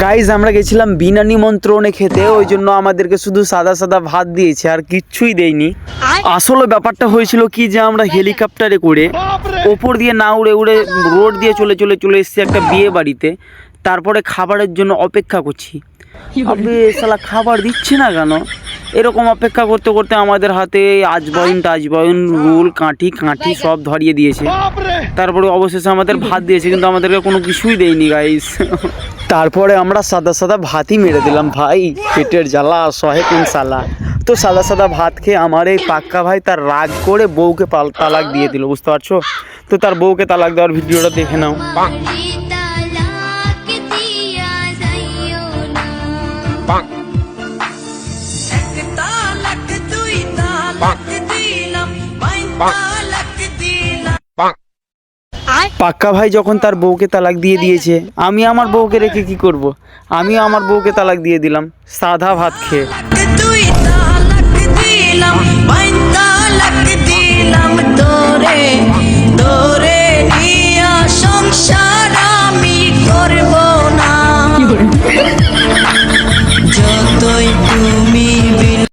Guys আমরা গেছিলাম বিনা নিমন্ত্রণে খেতে, ওই জন্য আমাদেরকে শুধু সাদা সাদা ভাত দিয়েছে আর কিচ্ছুই দেয়নি। আসলে ব্যাপারটা হয়েছিল কি যে আমরা হেলিকপ্টারে করে ওপর দিয়ে না উড়ে উড়ে রোড দিয়ে চলে এসেছি একটা বিয়ে বাড়িতে। তারপরে খাবারের জন্য অপেক্ষা করছি, আবে শালা খাবার দিচ্ছে না কেন। এরকম অপেক্ষা করতে করতে আমাদের হাতে আজবাইন রুল কাঠি সব ধরিয়ে দিয়েছে। তারপরে অবশেষে আমাদের ভাত দিয়েছে, কিন্তু আমাদেরকে কোনো কিছুই দেয়নি গাইস। তারপরে আমরা সাদা সাদা ভাতই মেরে দিলাম ভাই, পেটের জ্বালা সহে তিন সালা। তো সাদা সাদা ভাত খেয়ে আমার এই পাক্কা ভাই তার রাগ করে বউকে তালাক দিয়ে দিল, বুঝতে পারছো? তো তার বউকে তালাক দেওয়ার ভিডিওটা দেখে নাও। পাক্কা ভাই যখন তার বউকে তালাক দিয়ে দিয়েছে, আমি আমার বউকে রেখে কি করব? আমিও আমার বউকে তালাক দিয়ে দিলাম সাদা ভাত খেয়ে।